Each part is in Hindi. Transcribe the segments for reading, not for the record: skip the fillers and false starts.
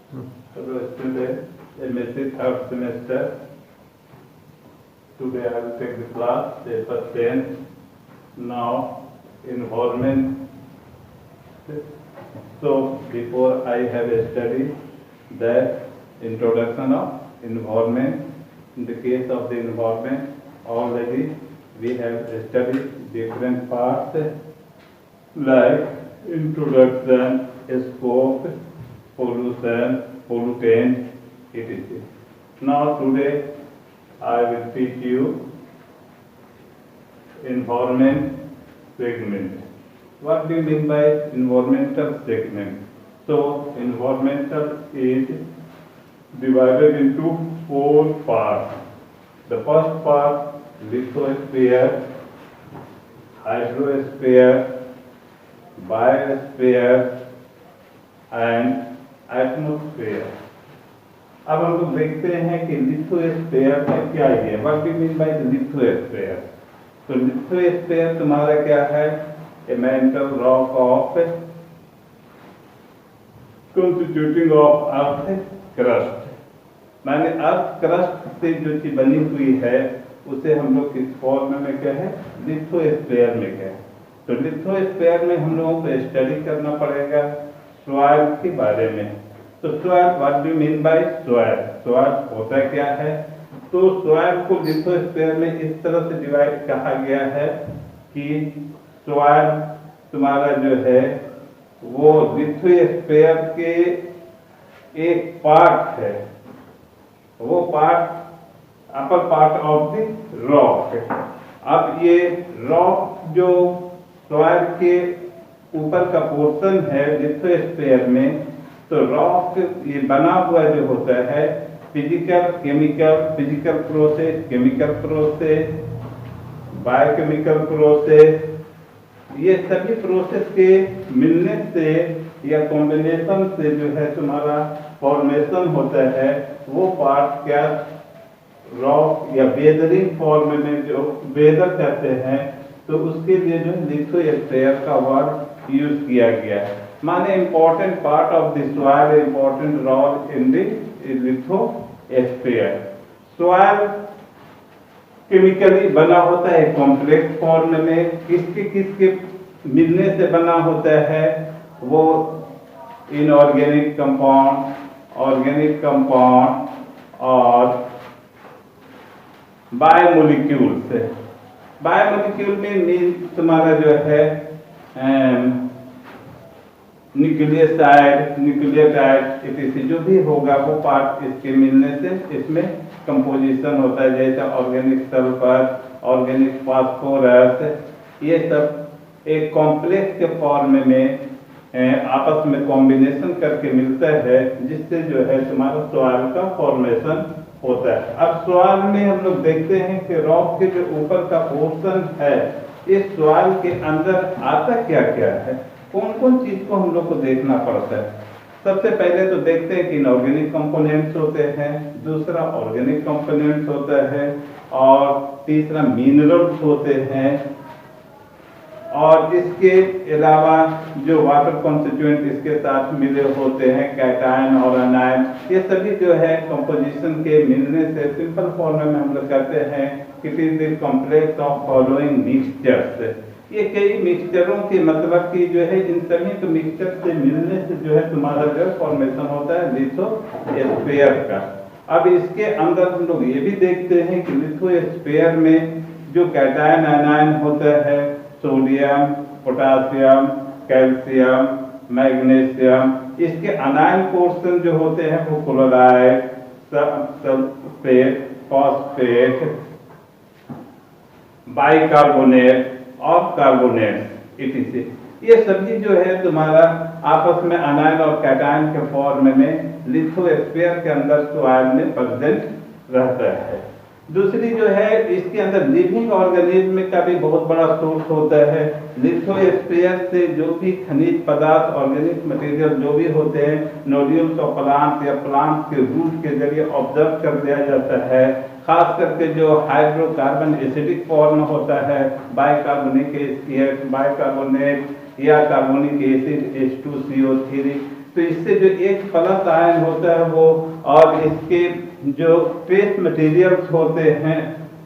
Hello students, MSc third semester. Today I will take the class paper 10. Now environment. So before I have studied that introduction of environment. In the case of the environment, already we have studied different parts like introduction, scope, pollution, pollutant, etc. Now today I will teach you environment segment. What do you mean by environmental segment? So environmental is divided into 4 parts. The first part, lithosphere, hydrosphere, biosphere and atmosphere. अब हम लोग देखते हैं कि लिथोस्फेयर में क्या है, what do mean by lithosphere. तो लिथोस्फेयर तुम्हारा क्या है, ए mental rock of constituting of earth crust, माने अर्थ क्रस्ट से जो चीज बनी हुई है उसे हम लोग किस फॉर्म में क्या है, लिथोस्फेयर में क्या है। तो लिथोस्फेयर में हम लोगों को स्टडी करना पड़ेगा सॉइल के बारे में। तो soil, what do mean by soil, soil होता क्या है। तो सॉइल को लिथोस्फीयर में इस तरह से डिवाइड कहा गया है कि सॉइल तुम्हारा जो है वो लिथोस्फीयर के एक पार्ट है, वो part upper part of the rock. अब ये रॉक जो सॉइल के ऊपर का पोर्शन है लिथोस्फीयर में, तो रॉक ये बना हुआ जो होता है physical process, chemical process, biochemical process, ये सभी प्रोसेस के मिलने से या कॉम्बिनेशन से जो है तुम्हारा फॉर्मेशन होता है। वो पार्ट क्या रॉक या वेदरिंग फॉर्म में जो वेदर कहते हैं, तो उसके लिए जो लिथोस्फीयर का वर्ड यूज किया गया है। माने important part of the soil, important role in the lithosphere. Soil chemically बना होता है कॉम्प्लेक्स फॉर्म में, किसके मिलने से बना होता है, वो इनऑर्गेनिक कंपाउंड, ऑर्गेनिक कंपाउंड और बायोमोलिक्यूल से। बायोमोलिक्यूल में तुम्हारा जो है न्यूक्लियोसाइड, न्यूक्लियोटाइड इत्यादि जो भी होगा वो पार्ट इसके मिलने से इसमें कंपोजिशन होता है। जैसे ऑर्गेनिक सल्फर, ऑर्गेनिक फास्फोरस, ये सब एक कॉम्प्लेक्स के फॉर्म में आपस में कॉम्बिनेशन करके मिलता है, जिससे जो है तुम्हारा सॉइल का फॉर्मेशन होता है। अब सॉइल में हम लोग देखते हैं कि रॉक के जो ऊपर का पोर्शन है, इस सॉइल के अंदर आता क्या क्या है, कौन कौन चीज को हम लोग को देखना पड़ता है। सबसे पहले तो देखते हैं कि इनऑर्गेनिक कंपोनेंट्स होते हैं, दूसरा ऑर्गेनिक कंपोनेंट्स होता है और तीसरा मिनरल्स होते हैं, और इसके अलावा जो वाटर कॉन्स्टिट्यूएंट इसके साथ मिले होते हैं कैटायन और अनायन, ये सभी जो है कंपोजिशन के मिलने से सिंपल फॉर्म में हम लोग कहते हैं कि it is the complex of following mixtures. ये कई मिक्सचरों के मतलब कि जो है इन सभी तो मिक्सचर से मिलने से जो है तुम्हारा जो फॉर्मेशन होता है लिथोस्फीयर का। अब इसके अंदर हम लोग ये भी देखते हैं कि लिथोस्फीयर में जो कैटायन आयन होता है, सोडियम, पोटासियम, कैल्शियम, मैग्नीशियम, इसके अनायन पोर्शन जो होते हैं वो क्लोराइड, सल्फेट, फॉस्फेट, बाइकार्बोनेट और कार्बोनेट इत्यादि, ये सभी जो है तुम्हारा आपस में अनायन और कैटायन के फॉर्म में लिथोस्फीयर के अंदर सॉइल में प्रेजेंट रहता है। दूसरी जो है इसके अंदर लिविंग ऑर्गेनिज्म का भी बहुत बड़ा सोर्स होता है। लिथोस्फीयर से जो भी खनिज पदार्थ, ऑर्गेनिक मटेरियल जो भी होते हैं, नोड्यूल्स ऑफ प्लांट या प्लांट के रूट के जरिए ऑब्जर्व कर लिया जाता है। खास करके जो हाइड्रोकार्बन एसिडिक फॉर्म होता है, बाइकार्बोनेट या कार्बोनिक एसिड H2CO3, तो इससे जो एक प्लस आयन होता है वो, और इसके जो ट्रेस मटेरियल्स होते हैं,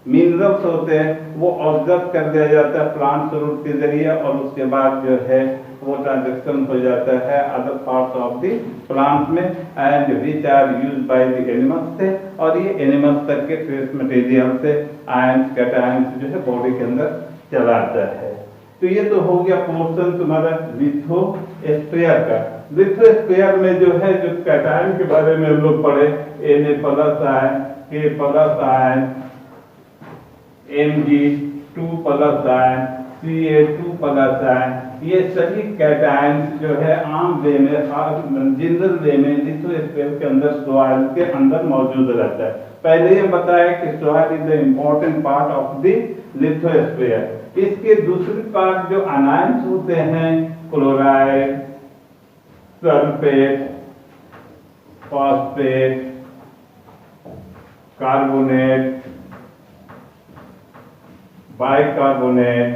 मिनरल्स होते हैं, वो ऑब्जर्व कर लिया जाता है प्लांट रूट के जरिए, और उसके बाद जो है वो ट्रांजेक्शन हो जाता है other parts of the plant में, and which are use by the animals से, और ये एनिमल्स तक के ट्रेस मटेरियल से आयंस कैटायंस जो है बॉडी के अंदर चला आता है। तो ये तो हो गया पोर्शन तुम्हारा लिथोस्फीयर का। लिथोस्फीयर में जो है जो कैटायन के बारे में हम लोग पढ़े, Na+ ion, K+ ion, Mg2+ ion, Ca2+ ion, ये सभी कैटायंस जो है आम वे में, जनरल वे में लिथोस्फीयर के अंदर, सॉइल के अंदर मौजूद रहता है। पहले ही बताया कि soil is the important part of the lithosphere. इसके दूसरी पार्ट जो अनायंस होते हैं, chloride, sulphate, phosphate, carbonate, bicarbonate,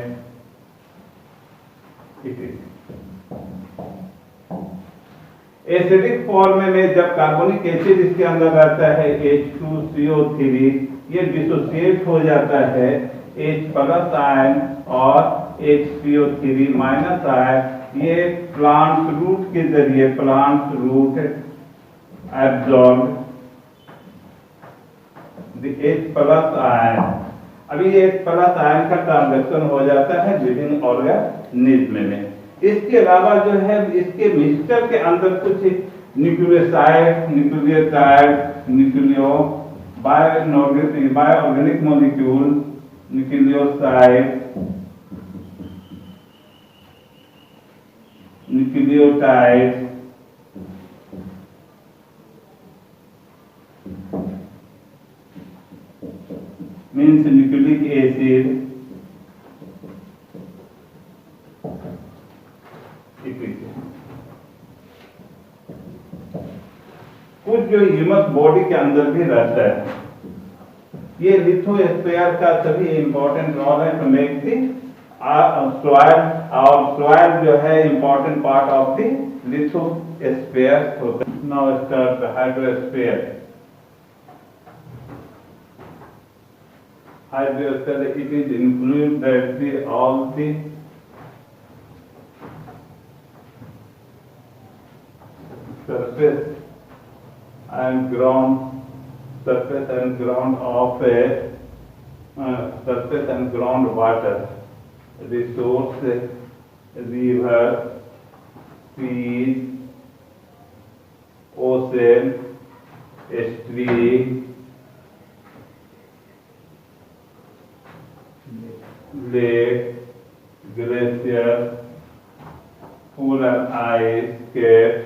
acidic form में जब कार्बोनिक एसिड इसके अंदर रहता है H2CO3, ये डिसोसिएट हो जाता है H+ आयन और HCO3- आयन, ये प्लांट रूट के जरिए, plant root absorb the H+ ion. अभी ये H+ आयन का ट्रांजेक्शन हो जाता है लिविंग ऑर्गेनिज्म में। इसके अलावा जो है इसके मिक्सचर के अंदर कुछ nucleoside, nucleotide, bioorganic molecule, nucleoside, nucleotide, means nucleic acid, कुछ जो ह्यूमस बॉडी के अंदर भी रहता है। ये लिथोस्फीयर का सभी इंपॉर्टेंट रोल है टू मेक दी सॉइल, और सॉइल जो है important part of the lithosphere होता है। Now start the hydrosphere. Hydrosphere, it is include that all the surface and ground of a surface and ground water, resource, river, seas, ocean, stream, lake, glacier, pool and ice caps,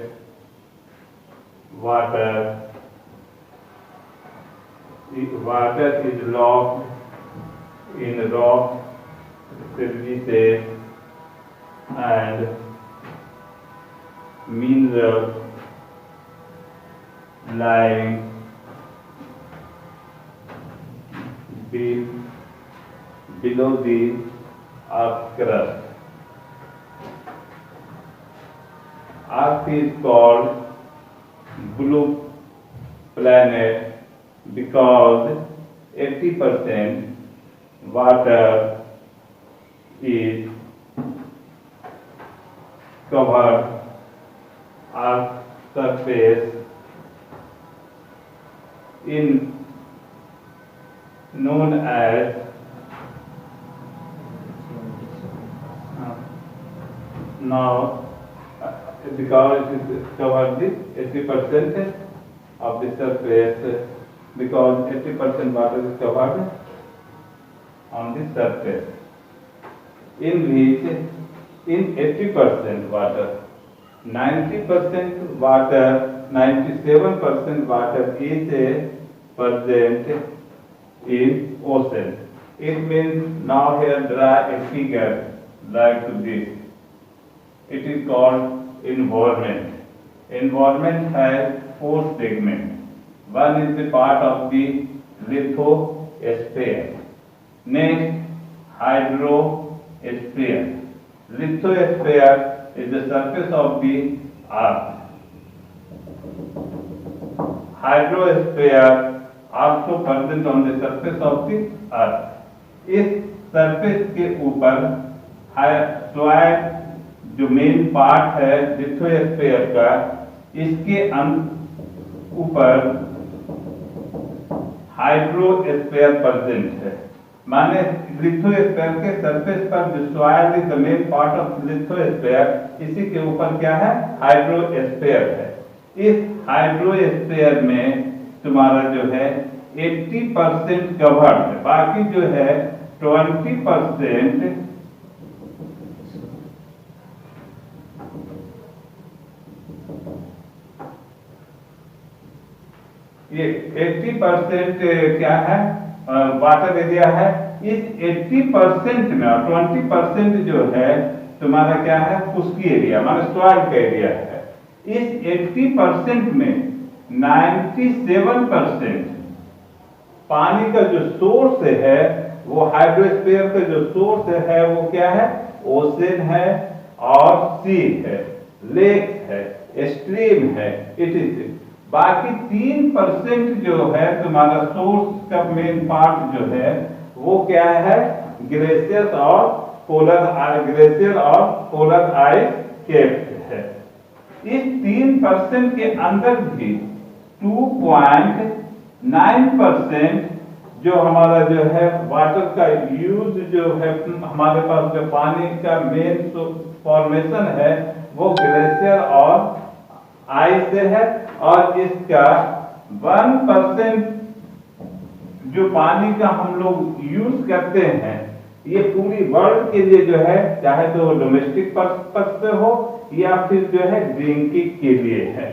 water. Water is locked in rock surfaces and minerals lying below the earth crust. Earth is called blue planet because 80% water is covered Earth's surface in known as now because it is covered the 80% of the surface, because 80% water is covered on the surface, in which in 80% water, 90% water, 97% water is present in ocean. It means now here draw a figure like this. It is called environment. Environment has 4 segments. One is the part of the lithosphere. Next, hydrosphere. Lithosphere is the surface of the earth. hydrosphere also present on the surface of the earth. इस सरफेस के ऊपर सॉइल जो मेन पार्ट है लिथोस्फीयर का, इसके ऊपर हाइड्रोस्फीयर प्रेजेंट है। माने लिथोस्फीयर के सरफेस पर जो soil is the main part of lithosphere, इसी के ऊपर क्या है? हाइड्रोस्फीयर है। इस हाइड्रोस्फीयर में तुम्हारा जो है 80% कवर्ड है, बाकी जो है 20% ये 80% क्या है? वाटर एरिया है। इस 80% में 20% जो है तुम्हारा क्या है? खुश्की एरिया माने सॉइल का एरिया है। इस 80% में 97% पानी का जो सोर्स है, वो हाइड्रोस्फीयर का जो सोर्स है वो क्या है? ओशन है और सी है, लेक है, स्ट्रीम है, इट इज। बाकी 3% जो है तुम्हारा सोर्स का मेन पार्ट जो है वो क्या है? ग्लेशियर और पोलर आइस कैप्स है। इस 3% के अंदर भी 2.9% जो हमारा जो है वाटर का यूज जो है, हमारे पास जो पानी का मेन फॉर्मेशन है वो ग्लेशियर और आइस से है। और इसका 1% जो पानी का हम लोग यूज करते हैं, ये पूरी वर्ल्ड के लिए जो है, चाहे तो डोमेस्टिक पर्पस से हो या फिर जो है ड्रिंकिंग के लिए है।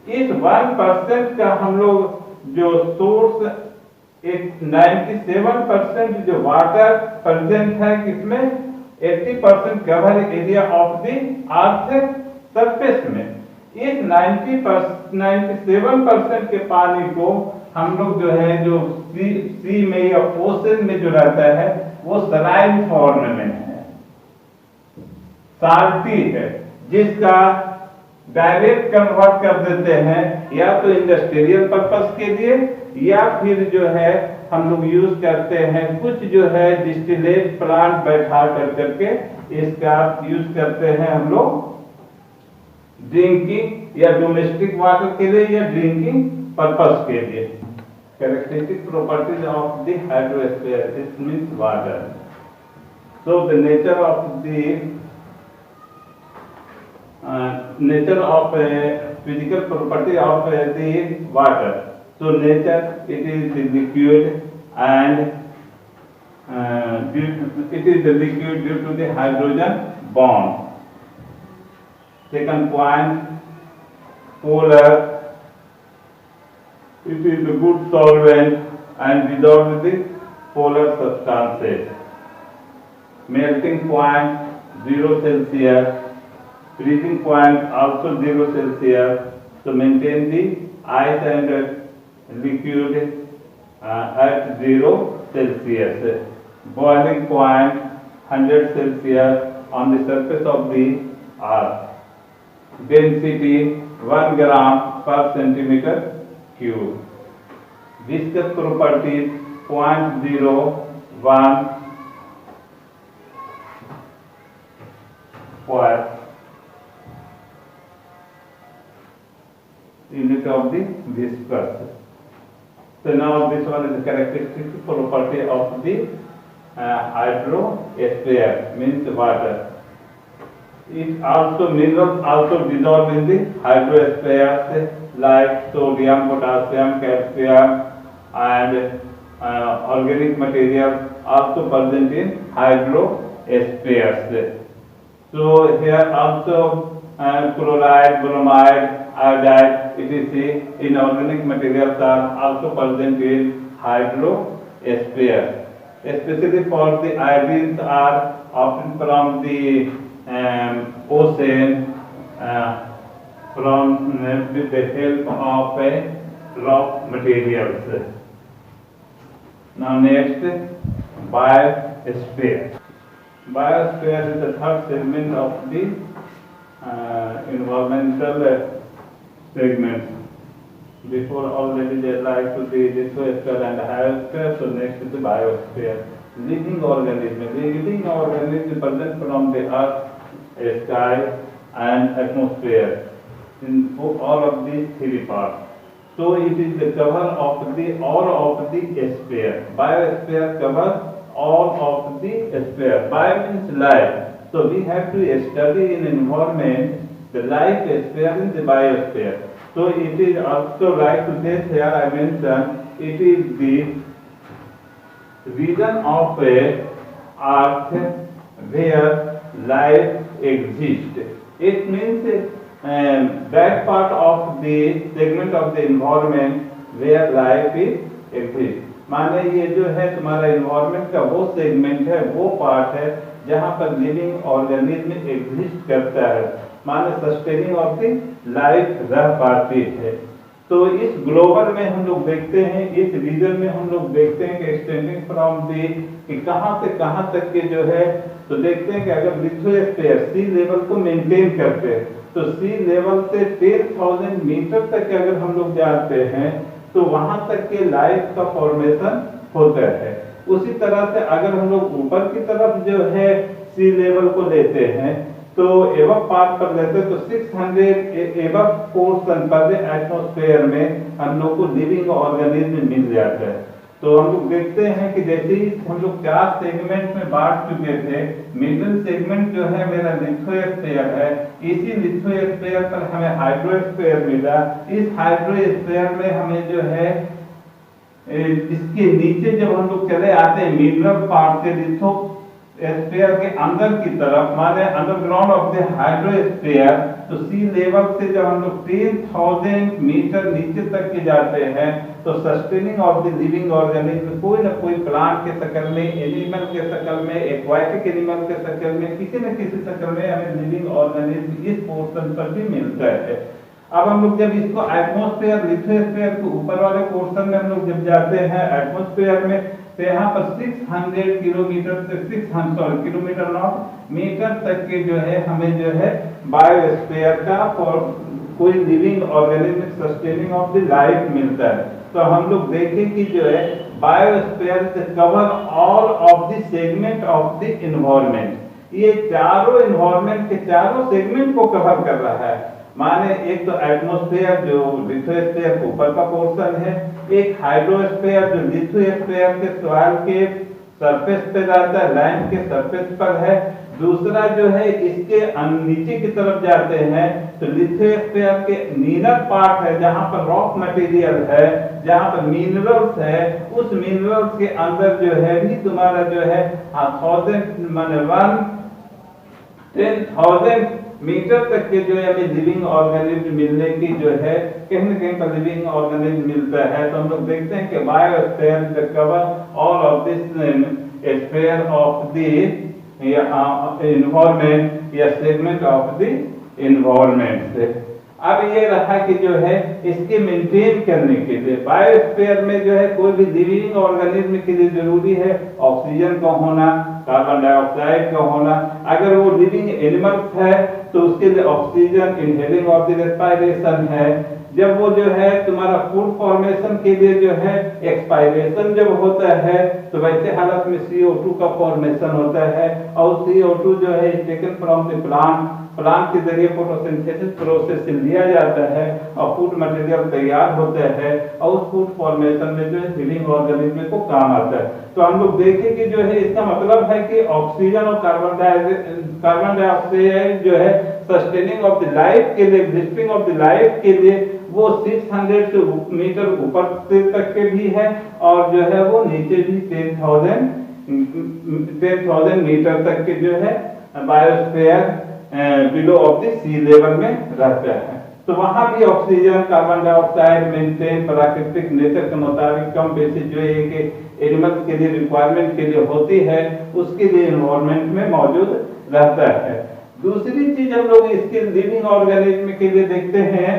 इस 1% का हम लोग जो सोर्स, एक 97% जो वाटर प्रेजेंट है किसमें? 80% cover area of the earth surface में। इस 97% के पानी को हम लोग जो है जो सी में या ओशन में जो रहता है वो सलाइन फॉर्म में है, साल्टी है, जिसका डायरेक्ट कन्वर्ट कर देते हैं या तो इंडस्ट्रियल पर्पस के लिए या फिर जो है हम लोग यूज करते हैं कुछ जो है डिस्टिलेट प्लांट बैठा करके इसका यूज करते हैं हम लोग ड्रिंकिंग या डोमेस्टिक वाटर के लिए या ड्रिंकिंग पर्पस के लिए। Characteristic properties of the hydrosphere, this means water. So the nature of physical property of the water. So nature, it is the liquid and it is the liquid due to the hydrogen bond. Second point, polar, it is a good solvent and dissolved the polar substances. Melting point 0 Celsius, freezing point also 0 Celsius. So maintain the ice and liquid at 0 Celsius. Boiling point 100 Celsius on the surface of the earth. Density 1 gram per centimeter cube. Viscous properties 0.01 unit of the viscous. So now this one is the characteristic property of the hydrosphere, means water. It also minerals also dissolve in the hydrosphere like sodium, potassium, calcium and organic material also present in hydrospheres. So here also chloride, bromide, iodide, etc. inorganic materials are also present in hydrosphere. Especially for the iodines are often from the ocean with the help of rock materials. Now next, biosphere. Biosphere is the third segment of the environmental segments. Before already they like to the lithosphere and hyosphere, so next is the biosphere. Living organism. The living organism present from the earth, sky and atmosphere in all of these three parts. So it is the cover of the all of the sphere. Biosphere covers all of the sphere. Bio means life. So we have to study in environment the life sphere in the biosphere. So it is also like to say here I mentioned it is the region of a earth where life exists. It means that part of the segment of the environment where life is exists. माने ये जो है तुम्हारा environment का वो segment है, वो part है जहाँ पर living organism exist करता है, माने sustaining of the life रह पाती है। तो इस ग्लोबल में हम लोग देखते हैं, इस रीजन में हम लोग देखते हैं कि एक्सटेंडिंग फ्रॉम दी कि कहाँ से कहाँ तक के जो है, तो देखते हैं कि अगर लिथोस्फीयर सी लेवल को मेंटेन करते हैं तो सी लेवल से 10,000 मीटर तक अगर हम लोग जाते हैं तो वहां तक के लाइफ का फॉर्मेशन होता है। उसी तरह से अगर हम लोग ऊपर की तरफ जो है सी लेवल को लेते हैं तो एवं पार्ट पर लेते हैं तो 600 एवं पोर्शन पर एटमॉस्फेयर में हम लोग को लिविंग ऑर्गेनिज्म मिल जाता है। तो हम लोग देखते हैं कि जैसे ही हम लोग 4 सेगमेंट में बांट चुके थे, मिडिल सेगमेंट जो है मेरा लिथोस्फीयर है, इसी लिथोस्फीयर पर हमें हाइड्रोस्फीयर मिला। इस हाइड्रोस्फीयर में हमें जो है इसके नीचे जब हम लोग चले आते हैं मिनरल पार्ट से लिथोस्फीयर के अंदर की तरफ, माने अंडरग्राउंड ऑफ द हाइड्रोस्फीयर, तो सी लेवल से जब हम लोग 10,000 मीटर नीचे तक के जाते हैं तो sustaining of the living organism कोई ना कोई प्लांट के शक्ल में, एनिमल के शक्ल में, एक्वाटिक एनिमल के शक्ल में, किसी न किसी शक्ल में हमें लिविंग ऑर्गेनिज्म इस पोर्शन पर भी मिलता है। अब हम लोग जब इसको एटमॉस्फेयर लिथोस्फीयर के ऊपर वाले पोर्शन में हम लोग जब जाते हैं एटमॉस्फेयर में, तो यहाँ पर 600 किलोमीटर से 600 किलोमीटर नॉट मीटर तक के जो है हमें जो है बायोस्फीयर का कोई living organism sustaining of the life मिलता है। तो हम लोग देखें कि जो है बायोस्फीयर से cover all of the segment of the environment, ये चारों एनवायरनमेंट के चारों सेगमेंट को कवर कर रहा है। माने एक तो एटमॉस्फेयर जो लिथोस्फीयर के ऊपर का पोर्शन है, एक हाइड्रोस्फीयर जो लिथोस्फीयर के सॉइल के सरफेस पे रहता है, लैंड के सरफेस पर है, दूसरा जो है इसके नीचे की तरफ जाते हैं तो लिथोस्फीयर के नीनर पार्ट है जहां पर रॉक मटेरियल है, जहां पर मिनरल्स है, उस मिनरल्स के अंदर जो है भी तुम्हारा जो है 10,000 मीटर तक के जो है हमें लिविंग ऑर्गेनिज्म मिलने की जो है कहीं न कहीं पर लिविंग ऑर्गेनिज्म मिलता है। तो हम लोग देखते हैं कि biosphere the cover all of this sphere of the environment या सेगमेंट ऑफ द एनवायरनमेंट से। अब ये रहा कि जो है इसके मेंटेन करने के लिए बायोस्फीयर में जो है कोई भी लिविंग ऑर्गेनिज्म के लिए जरूरी है ऑक्सीजन का होना, कार्बन डाइऑक्साइड का होना। अगर वो लिविंग एनिमल्स है तो उसके लिए oxygen inhaling of the respiration है। जब वो जो है तुम्हारा फूड फॉर्मेशन के लिए जो है एक्सपायरेशन जब होता है तो वैसे हालत में CO2 का फॉर्मेशन होता है और CO2 जो है टेकन फ्रॉम द प्लांट के जरिए फोटोसिंथेसिस प्रोसेस से लिया जाता है और फूड मटेरियल तैयार होता है और उस फूड फॉर्मेशन में जो है लिविंग ऑर्गेनिज्म को काम आता है। तो हम लोग देखें कि जो है इसका मतलब है कि ऑक्सीजन और कार्बन डाइऑक्साइड जो है सस्टेनिंग ऑफ द लाइफ के लिए, एग्जिस्टिंग ऑफ द लाइफ के लिए वो 600 मीटर ऊपर तक के भी है और जो है वो नीचे भी 10,000 मीटर तक के जो है biosphere below of the sea level में रहता है। तो वहां भी ऑक्सीजन, कार्बन डाइऑक्साइड मेंटेन प्राकृतिक नेचर के मुताबिक कम बेसी जो है कि एनिमल्स के लिए रिक्वायरमेंट के लिए होती है उसके लिए एनवायरनमेंट में मौजूद रहता है। दूसरी चीज हम लोग इसके लिविंग ऑर्गेनिज्म के लिए देखते हैं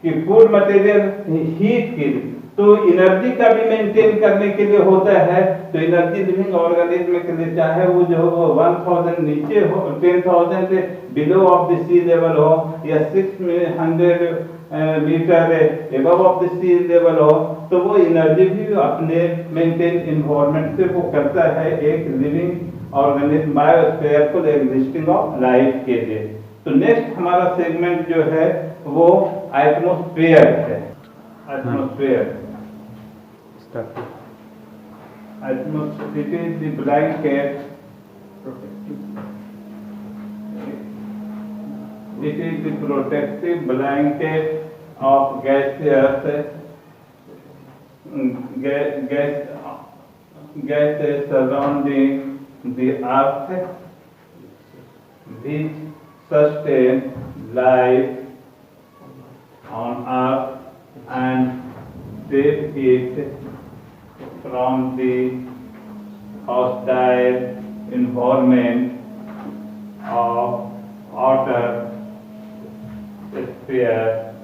कि फूड मटेरियल हीट के लिए, तो एनर्जी का भी मेंटेन करने के लिए होता है। तो एनर्जी लिविंग ऑर्गेनिज्म के लिए चाहे वो जो 1000 नीचे हो, 10,000 से below of the sea level हो या 600 meter above of the sea level हो, तो वो एनर्जी भी अपने मेंटेन इन्वायरमेंट से वो करता है एक लिविंग ऑर्गेनिज्म बायोस्फीयर को एग्जिस्टिंग ऑफ लाइफ के लिए। तो नेक्स्ट हमारा सेगमेंट जो है वो एटमॉस्फेयर है। Atmosphere it is the blanket, it is the protective blanket of gaseous surrounding the earth, which sustain life on earth and save it from the hostile environment of outer sphere.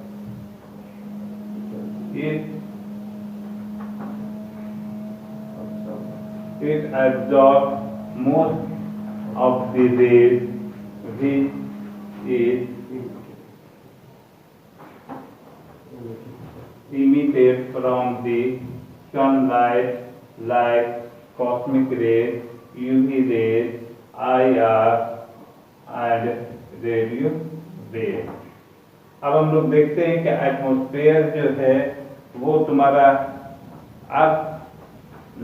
It absorbs most of the rays which is emitted from the sunlight, like cosmic rays, UV rays, IR and radio waves। अब हम लोग देखते हैं कि एटमॉस्फेयर जो है वो तुम्हारा अब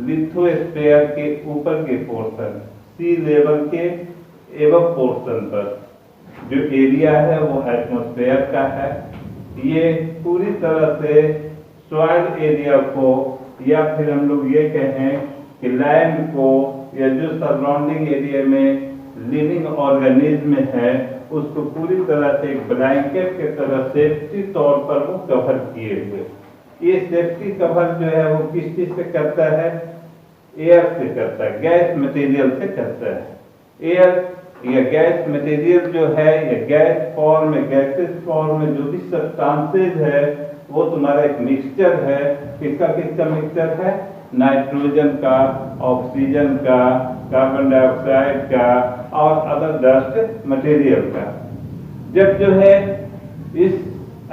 लिथोस्फीयर के ऊपर के पोर्शन, सी लेवल के एबव पोर्शन पर जो एरिया है वो एटमॉस्फेयर का है। ये पूरी तरह से सॉइल एरिया को, या फिर हम लोग ये कहें कि लैंड को, या जो सराउंडिंग एरिया में लिविंग ऑर्गेनिज्म है उसको पूरी तरह से एक ब्लैंकेट के तरह सेफ्टी तौर पर वो कवर किए हुए। ये सेफ्टी कवर जो है वो किस चीज से करता है? एयर से करता है, गैस मटेरियल से करता है। एयर या गैस मटेरियल जो है, या गैस फॉर्म में, गैसेस फॉर्म में जो भी सब्सटेंसेज है वो तुम्हारा एक मिक्सचर है। किसका किसका मिक्सचर है? नाइट्रोजन का, ऑक्सीजन का, कार्बन डाइऑक्साइड का और अदर डस्ट मटेरियल का। जब जो है इस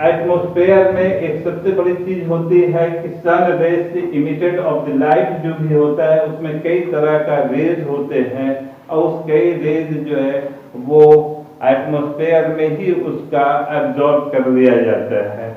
एटमॉस्फेयर में एक सबसे बड़ी चीज होती है कि सन रेज से इमिटेड ऑफ द लाइट जो भी होता है उसमें कई तरह का रेज होते हैं, और उस कई रेज जो है वो एटमॉस्फेयर में ही उसका एब्जॉर्ब कर लिया जाता है।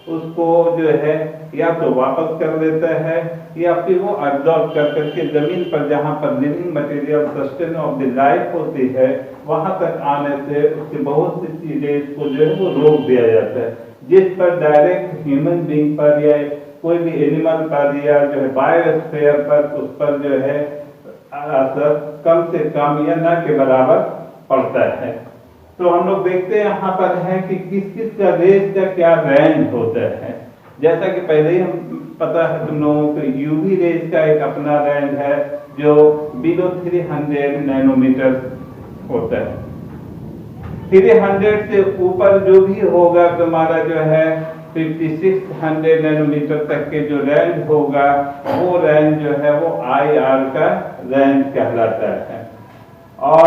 उसको जो है या तो वापस कर लेता है, या फिर वो एब्जॉर्ब कर करके जमीन पर जहाँ पर living material sustain of the life होती है वहां तक आने से उसके बहुत सी चीजें को जो है वो रोक दिया जाता है, जिस पर डायरेक्ट ह्यूमन बीइंग पर या कोई भी एनिमल पर या जो है बायोस्फीयर पर उस पर जो है असर कम से कम या न के बराबर पड़ता है। तो हम लोग देखते हैं यहाँ पर है कि किस किस का रेंज का क्या रेंज होता है। जैसा कि पहले ही हम पता है तुम लोगों को, यूवी रेंज का एक अपना रेंज है जो बिलो 300 नैनोमीटर होता है। 300 से ऊपर जो भी होगा तुम्हारा जो है 5600 नैनोमीटर तक के जो रेंज होगा वो रेंज जो है वो IR का रेंज कहलाता है। और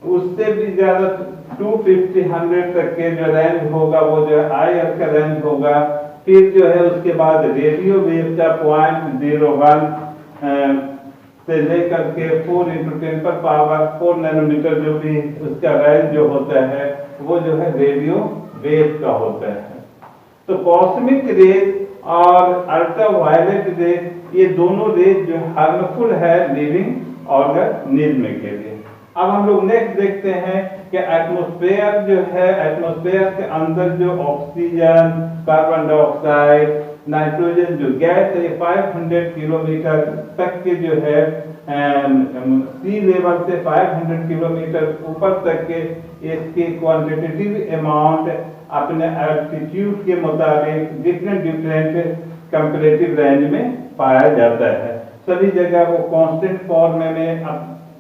उससे भी ज्यादा 250 तक के जो रेंज होगा वो जो है IR का रेंज होगा। फिर जो है उसके बाद रेडियो वेव का 0.01 से लेकर के 4 × 10⁴ नैनोमीटर जो भी उसका रेंज जो होता है वो जो है रेडियो वेव का होता है। तो कॉस्मिक रेज और अल्ट्रावायलेट रेज ये दोनों रेज जो हार्मफुल है लिविंग ऑर्गेनिज्म के लिए। अब हम लोग नेक्स्ट देखते हैं कि एटमॉस्फेयर जो है, एटमॉस्फेयर के अंदर जो ऑक्सीजन, कार्बन डाइऑक्साइड, नाइट्रोजन जो गैस है 500 किलोमीटर तक के जो है सी लेवल से 500 किलोमीटर ऊपर तक के इसके क्वांटिटेटिव अमाउंट अपने एल्टीट्यूड के मुताबिक डिफरेंट कंपैरेटिव रेंज में पाया जाता है। सभी जगह वो कांस्टेंट फॉर्म में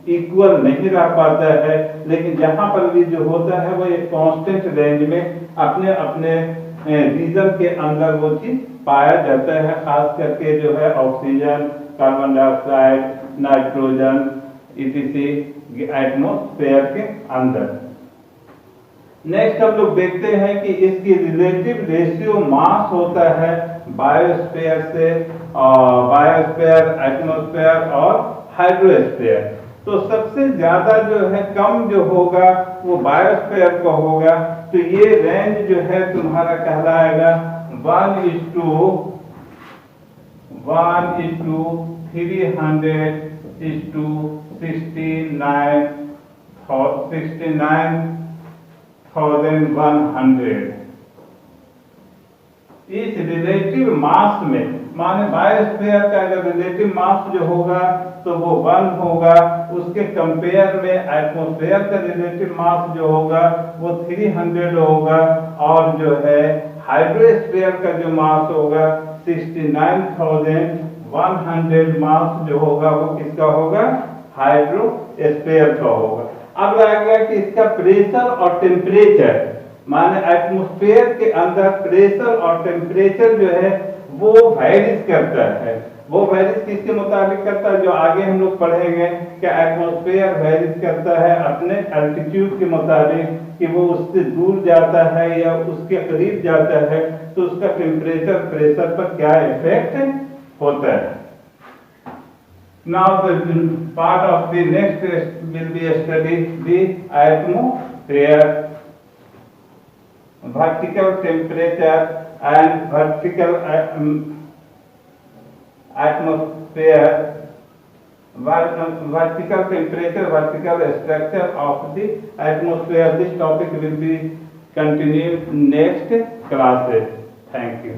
इक्वल नहीं रह पाता है, लेकिन जहां पर भी जो होता है वो एक कांस्टेंट रेंज में अपने अपने रीजन के अंदर वो चीज पाया जाता है। खास करके जो है oxygen, carbon dioxide, nitrogen etc. Atmosphere के अंदर। नेक्स्ट हम लोग देखते हैं कि इसकी रिलेटिव रेशियो मास होता है बायोस्फीयर से, बायोस्फीयर, एटमॉस्फेयर और हाइड्रोस्फीयर। तो सबसे ज्यादा जो है कम जो होगा वो बायोस्फीयर का होगा। तो ये रेंज जो है तुम्हारा कहलाएगा 1:300 69,100 इस रिलेटिव मास में, माने बायोस्फीयर का अगर रिलेटिव मास जो होगा तो वो 1 होगा, उसके कंपेयर में एटमॉस्फेयर का रिलेटिव मास जो होगा वो 300 होगा, और जो है हाइड्रोस्फीयर का जो मास होगा 69,100 मास जो होगा वो किसका होगा, हाइड्रोस्फीयर का होगा। अब आएगा कि इसका प्रेशर और टेम्परेचर, माने एटमॉस्फेयर के अंदर प्रेशर और टेम्परेचर जो है वो वैरीज करता है। वो वैरीज किसके मुताबिक करता है, जो आगे हम लोग पढ़ेंगे कि एटमॉस्फेयर वैरीज करता है अपने एल्टीट्यूड के मुताबिक, कि वो उससे दूर जाता है या उसके करीब जाता है तो उसका टेम्परेचर प्रेशर पर क्या इफेक्ट होता है। Now the part of the next will be study the atmosphere, vertical temperature and vertical atmosphere, vertical temperature, vertical structure of the atmosphere. This topic will be continued next classes. Thank you.